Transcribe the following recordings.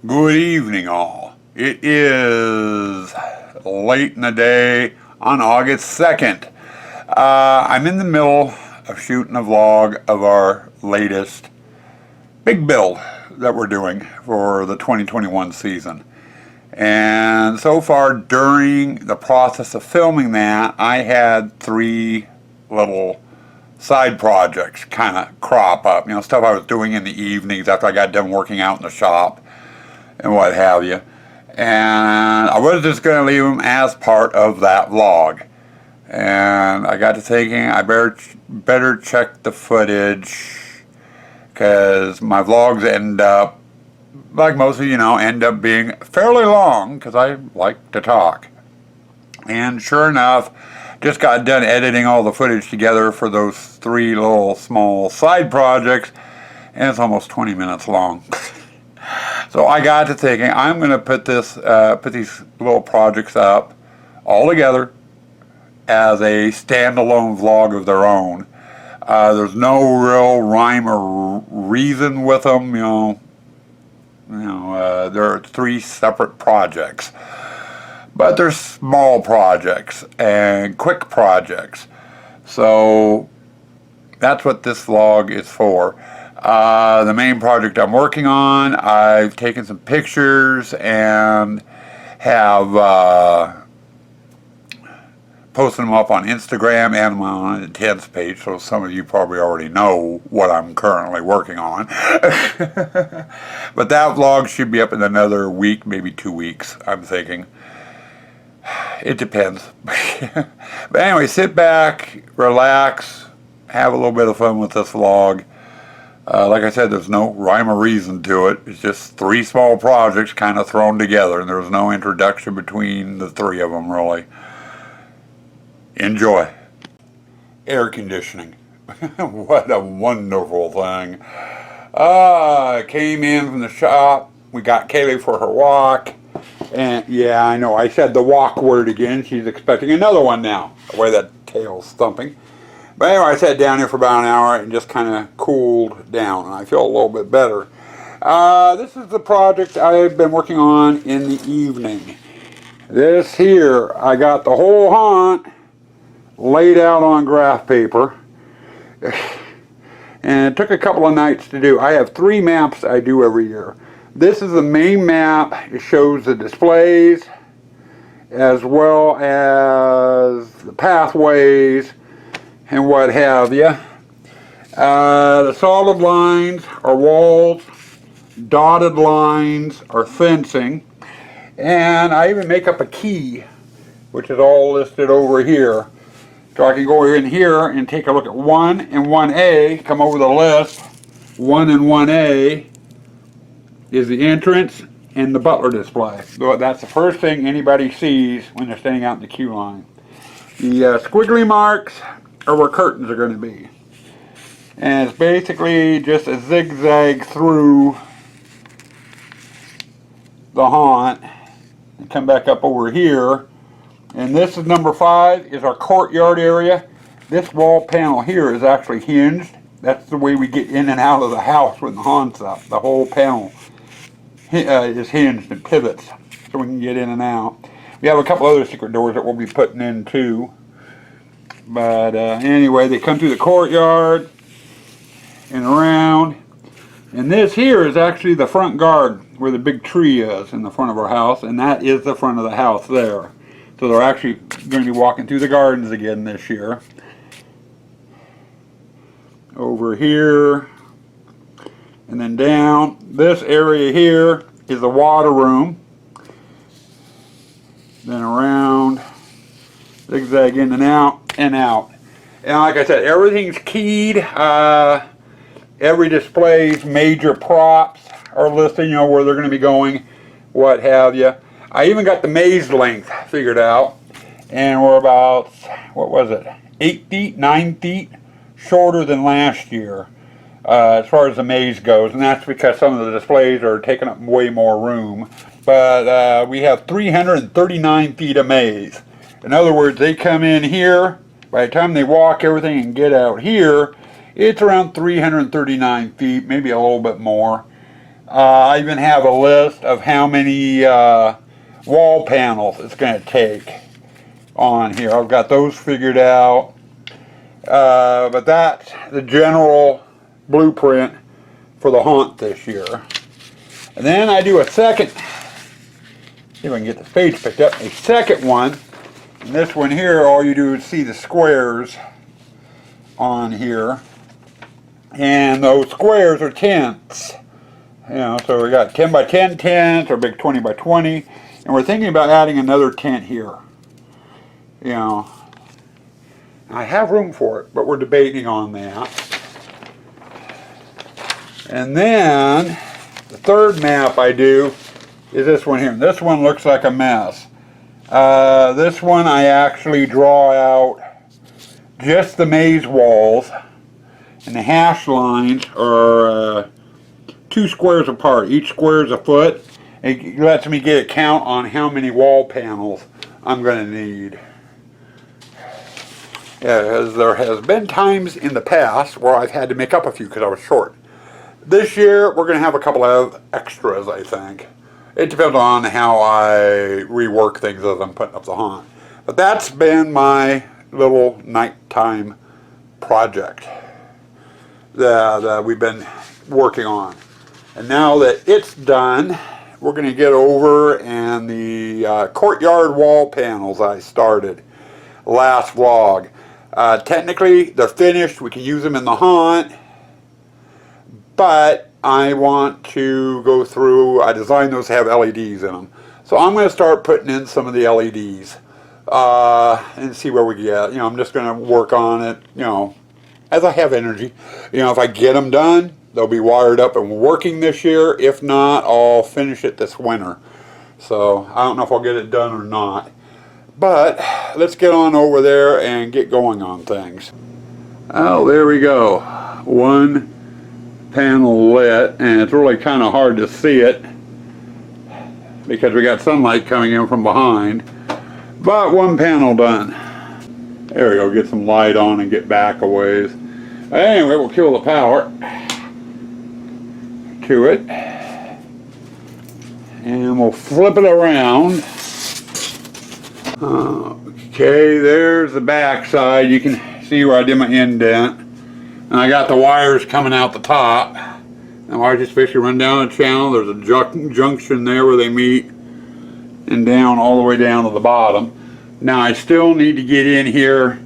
Good evening, all. It is late in the day on August 2nd. I'm in the middle of shooting a vlog of our latest big build that we're doing for the 2021 season. And so far, during the process of filming that, I had three little side projects kind of crop up. You know, stuff I was doing in the evenings after I got done working out in the shop and what have you. And I was just going to leave them as part of that vlog. And I got to thinking I better check the footage, because my vlogs end up, like most of you know, end up being fairly long because I like to talk. And sure enough, just got done editing all the footage together for those three little small side projects, and it's almost 20 minutes long. So I got to thinking I'm going to put these little projects up all together as a standalone vlog of their own. There's no real rhyme or reason with them, there are three separate projects. But they're small projects and quick projects. So that's what this vlog is for. The main project I'm working on, I've taken some pictures and have posted them up on Instagram and on Intense page, so some of you probably already know what I'm currently working on. But that vlog should be up in another week, maybe 2 weeks, I'm thinking. It depends. But anyway, sit back, relax, have a little bit of fun with this vlog. Like I said, there's no rhyme or reason to it. It's just three small projects kind of thrown together, and there's no introduction between the three of them, really. Enjoy. Air conditioning. What a wonderful thing. I came in from the shop. We got Kaylee for her walk. And yeah, I know, I said the walk word again. She's expecting another one now, the way that tail's thumping. But anyway, I sat down here for about an hour and just kind of cooled down, and I feel a little bit better. This is the project I've been working on in the evening. This here, I got the whole haunt laid out on graph paper. And it took a couple of nights to do. I have 3 maps I do every year. This is the main map. It shows the displays as well as the pathways and what have you. The solid lines are walls, dotted lines are fencing, and I even make up a key, which is all listed over here. So I can go in here and take a look at 1 and 1A, come over the list. 1 and 1A is the entrance and the butler display. So that's the first thing anybody sees when they're standing out in the queue line. The squiggly marks are where curtains are going to be. And it's basically just a zigzag through the haunt and come back up over here. And this is number 5, is our courtyard area. This wall panel here is actually hinged. That's the way we get in and out of the house when the haunt's up. The whole panel is hinged and pivots so we can get in and out. We have a couple other secret doors that we'll be putting in too. But anyway, they come through the courtyard and around. And this here is actually the front garden where the big tree is in the front of our house. And that is the front of the house there. So they're actually going to be walking through the gardens again this year. Over here. And then down. This area here is the water room. Then around. Zigzag in and out. And out. And like I said, everything's keyed. Every display's major props are listed, where they're going to be going, what have you. I even got the maze length figured out, and we're about, 8 feet, 9 feet shorter than last year as far as the maze goes, and that's because some of the displays are taking up way more room. But we have 339 feet of maze. In other words, they come in here, by the time they walk everything and get out here, it's around 339 feet, maybe a little bit more. I even have a list of how many wall panels it's going to take on here. I've got those figured out. But that's the general blueprint for the haunt this year. And then I do a second, see if I can get the page picked up, a second one. And this one here, all you do is see the squares on here. And those squares are tents. You know, so we got 10 by 10 tents or big 20 by 20. And we're thinking about adding another tent here. You know, I have room for it, but we're debating on that. And then the third map I do is this one here. This one looks like a mess. This one I actually draw out just the maze walls, and the hash lines are 2 squares apart. Each square is a foot. It lets me get a count on how many wall panels I'm going to need. As there has been times in the past where I've had to make up a few because I was short. This year we're going to have a couple of extras, I think. It depends on how I rework things as I'm putting up the haunt. But that's been my little nighttime project that we've been working on. And now that it's done, we're going to get over and the courtyard wall panels I started last vlog. Technically they're finished, we can use them in the haunt, but I want to go through, I designed those to have LEDs in them. So I'm going to start putting in some of the LEDs and see where we get. You know, I'm just going to work on it, you know, as I have energy. You know, if I get them done, they'll be wired up and working this year. If not, I'll finish it this winter. So I don't know if I'll get it done or not. But let's get on over there and get going on things. Oh, there we go. One panel lit, and it's really kind of hard to see it because we got sunlight coming in from behind. But one panel done. There we go, get some light on and get back a ways. Anyway, we'll kill the power to it. And we'll flip it around. Okay, there's the back side. You can see where I did my indent. And I got the wires coming out the top. The wires just basically run down the channel. There's a junction there where they meet, and down all the way down to the bottom. Now I still need to get in here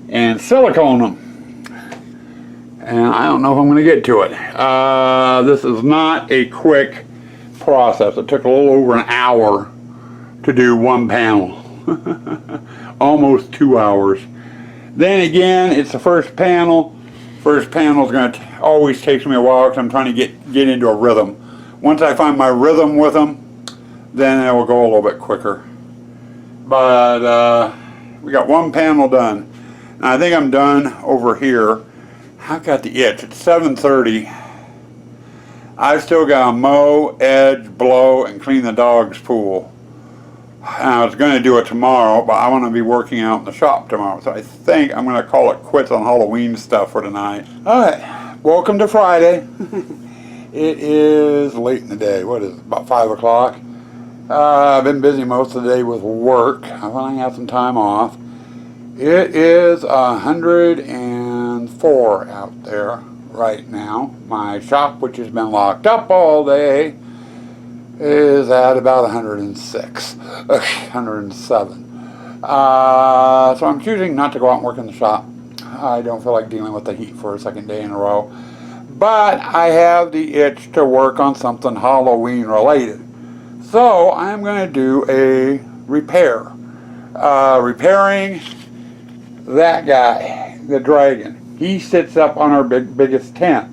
and silicone them. And I don't know if I'm going to get to it. This is not a quick process. It took a little over an hour to do one panel. Almost 2 hours. Then again, it's the first panel. First panel is going to always takes me a while because I'm trying to get into a rhythm. Once I find my rhythm with them, then it will go a little bit quicker. But we got one panel done. And I think I'm done over here. I've got the itch. It's 7:30. I've still got to mow, edge, blow, and clean the dog's pool. I was going to do it tomorrow, but I want to be working out in the shop tomorrow. So I think I'm going to call it quits on Halloween stuff for tonight. Alright, welcome to Friday. It is late in the day. What is it, about 5 o'clock? I've been busy most of the day with work. I finally have some time off. It is 104 out there right now. My shop, which has been locked up all day, is at about 106, 107. So I'm choosing not to go out and work in the shop. I don't feel like dealing with the heat for a second day in a row. But I have the itch to work on something Halloween related. So I'm going to do a repair. Repairing that guy, the dragon. He sits up on our biggest tent.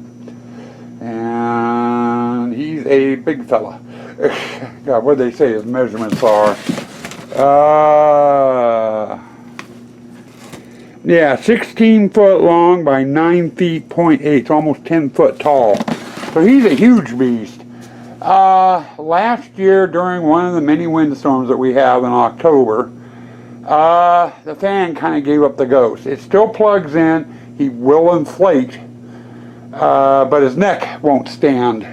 And he's a big fella. God, what do they say his measurements are? Yeah, 16 foot long by 9 feet, 0.8, so almost 10 foot tall. So he's a huge beast. Last year, during one of the many windstorms that we have in October, the fan kind of gave up the ghost. It still plugs in. He will inflate, but his neck won't stand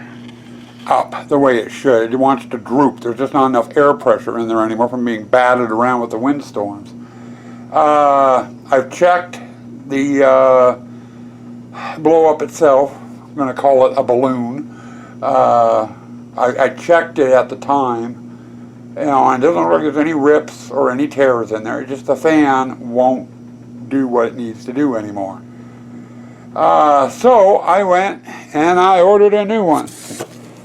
up the way it should. It wants to droop. There's just not enough air pressure in there anymore from being battered around with the windstorms. I've checked the blow up itself. I'm going to call it a balloon. I checked it at the time. And it doesn't look like there's any rips or any tears in there. It's just the fan won't do what it needs to do anymore. So I went and I ordered a new one.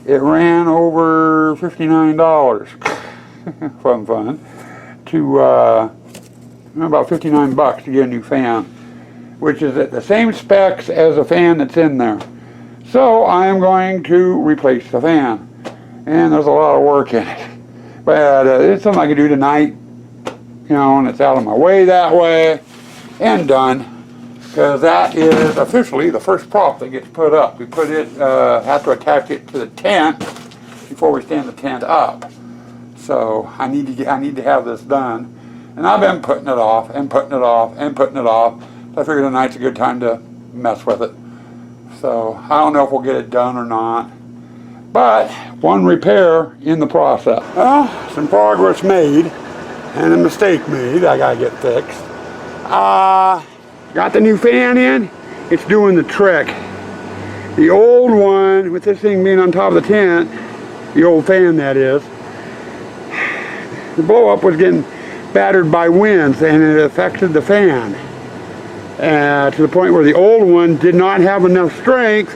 It ran over $59. fun. To about 59 bucks to get a new fan, which is at the same specs as the fan that's in there. So I am going to replace the fan, and there's a lot of work in it. But it's something I can do tonight, and it's out of my way that way, and done. Because that is officially the first prop that gets put up. We put it, have to attach it to the tent before we stand the tent up. So I need to have this done. And I've been putting it off, and putting it off, and putting it off. So I figured tonight's a good time to mess with it. So I don't know if we'll get it done or not. But one repair in the process. Well, some progress made and a mistake made. I gotta get fixed. Got the new fan in. It's doing the trick. The old one, with this thing being on top of the tent, the old fan that is, the blow up was getting battered by winds and it affected the fan. To the point where the old one did not have enough strength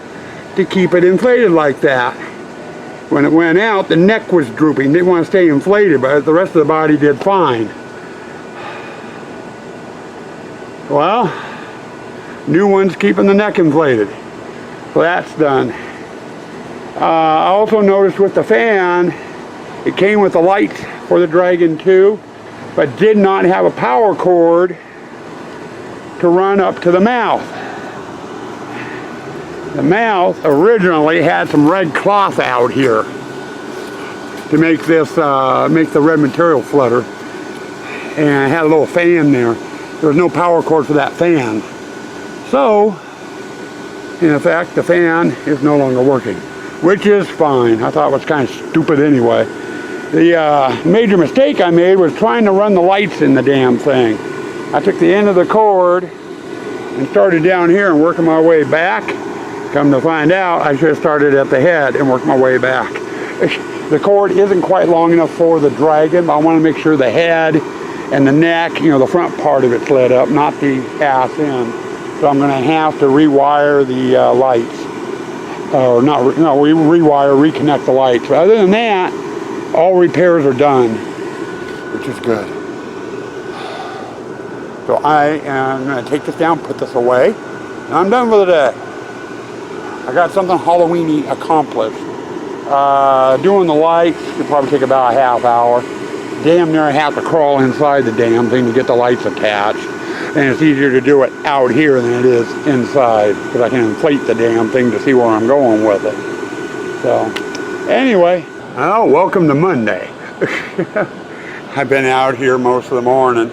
to keep it inflated like that. When it went out, the neck was drooping. It didn't want to stay inflated, but the rest of the body did fine. Well, new one's keeping the neck inflated. So that's done. I also noticed with the fan, it came with the lights for the Dragon 2, but did not have a power cord to run up to the mouth. The mouth originally had some red cloth out here to make this, make the red material flutter, and it had a little fan there. There was no power cord for that fan. So, in effect, the fan is no longer working, which is fine. I thought it was kind of stupid anyway. The major mistake I made was trying to run the lights in the damn thing. I took the end of the cord and started down here and working my way back. Come to find out, I should have started at the head and worked my way back. The cord isn't quite long enough for the Dragon, but I want to make sure the head and the neck, the front part of it's lit up, not the ass end. So I'm going to have to rewire the lights. Or reconnect the lights. But other than that, all repairs are done, which is good. So I am going to take this down, put this away, and I'm done for the day. I got something Halloween-y accomplished. Doing the lights could probably take about a half hour. Damn near I have to crawl inside the damn thing to get the lights attached. And it's easier to do it out here than it is inside, because I can inflate the damn thing to see where I'm going with it. So, anyway, well, welcome to Monday. I've been out here most of the morning.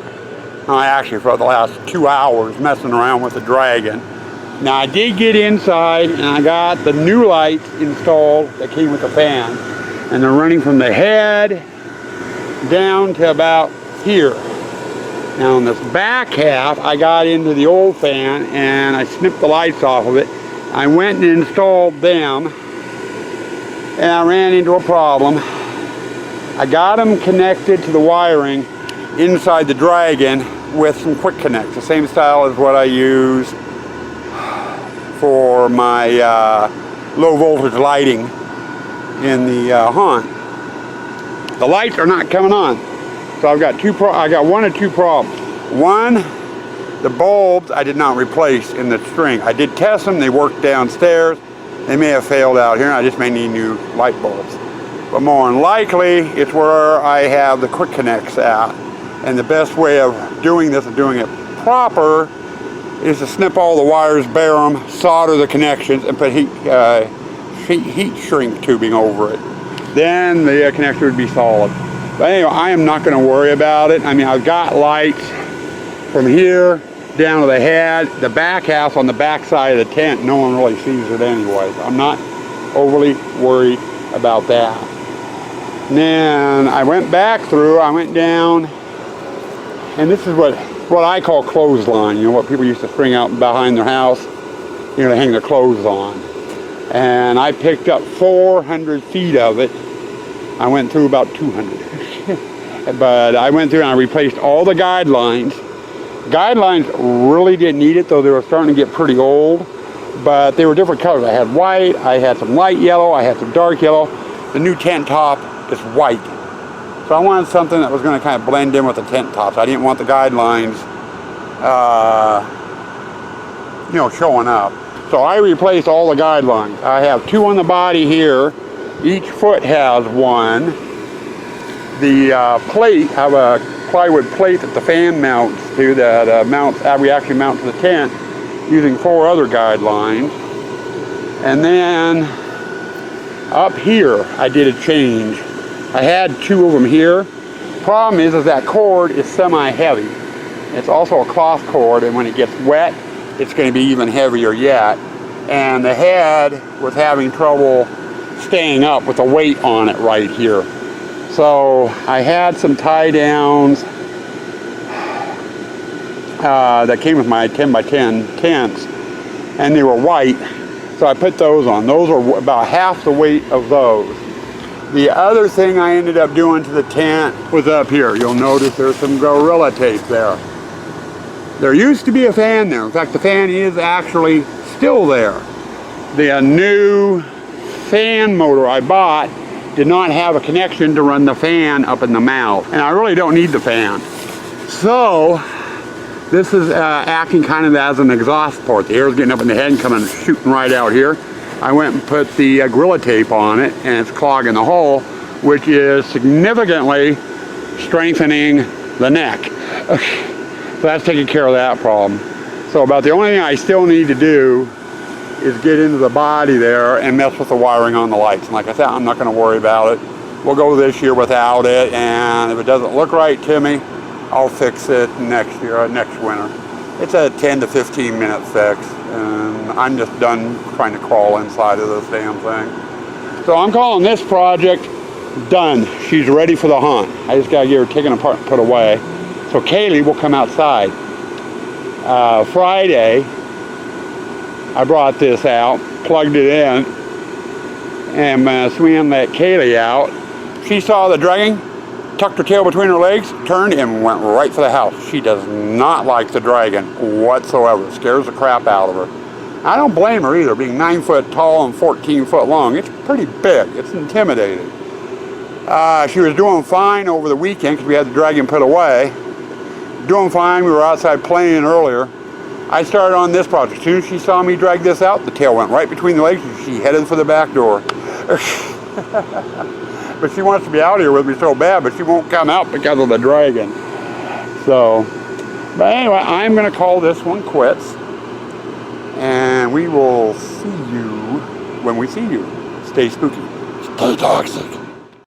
Actually, for the last 2 hours, messing around with the Dragon. Now, I did get inside, and I got the new lights installed that came with the fan. And they're running from the head down to about here. Now, on this back half, I got into the old fan, and I snipped the lights off of it. I went and installed them, and I ran into a problem. I got them connected to the wiring inside the Dragon with some quick connects, the same style as what I use for my low voltage lighting in the haunt. The lights are not coming on, so I've got I got one or two problems. One, the bulbs I did not replace in the string. I did test them; they worked downstairs. They may have failed out here, and I just may need new light bulbs. But more than likely, it's where I have the quick connects at. And the best way of doing this and doing it proper is to snip all the wires, bare them, solder the connections, and put heat shrink tubing over it. Then the connection would be solid. But anyway, I am not going to worry about it. I mean, I've got lights from here down to the head. The back half on the back side of the tent, no one really sees it anyway. So I'm not overly worried about that. And then I went back through, I went down, and this is what I call clothesline, you know, what people used to string out behind their house, you know, to hang their clothes on. And I picked up 400 feet of it. I went through about 200. But I went through and I replaced all the guidelines. Guidelines really didn't need it, though they were starting to get pretty old. But they were different colors. I had white, I had some light yellow, I had some dark yellow. The new tent top is white. So I wanted something that was going to kind of blend in with the tent tops. I didn't want the guidelines, you know, showing up. So I replaced all the guidelines. I have 2 on the body here. Each foot has one. The plate, I have a plywood plate that the fan mounts to, that we actually mount to the tent using 4 other guidelines. And then up here I did a change. I had 2 of them here. Problem is that cord is semi-heavy. It's also a cloth cord, and when it gets wet, it's going to be even heavier yet. And the head was having trouble staying up with the weight on it right here. So I had some tie downs that came with my 10 by 10 tents, and they were white. So I put those on. Those are about half the weight of those. The other thing I ended up doing to the tent was up here. You'll notice there's some Gorilla Tape there. There used to be a fan there. In fact, the fan is actually still there. The new fan motor I bought did not have a connection to run the fan up in the mouth. And I really don't need the fan. So this is acting kind of as an exhaust port. The air is getting up in the head and coming shooting right out here. I went and put the Gorilla Tape on it, and it's clogging the hole, which is significantly strengthening the neck. So that's taking care of that problem. So about the only thing I still need to do is get into the body there and mess with the wiring on the lights. And like I said, I'm not going to worry about it. We'll go this year without it, and if it doesn't look right to me, I'll fix it next year, next winter. It's a 10 to 15 minute fix, and I'm just done trying to crawl inside of this damn thing. So I'm calling this project done. She's ready for the hunt. I just got to get her taken apart and put away. So Kaylee will come outside. Friday, I brought this out, plugged it in, and swam that Kaylee out. She saw the dragging, tucked her tail between her legs, turned and went right for the house. She does not like the dragon whatsoever. It scares the crap out of her. I don't blame her either. Being 9 foot tall and 14 foot long, it's pretty big. It's intimidating. She was doing fine over the weekend because we had the dragon put away. Doing fine. We were outside playing earlier. I started on this project. As soon as she saw me drag this out, the tail went right between the legs and she headed for the back door. But she wants to be out here with me so bad, but she won't come out because of the dragon. So, but anyway, I'm going to call this one quits. And we will see you when we see you. Stay spooky. Stay toxic.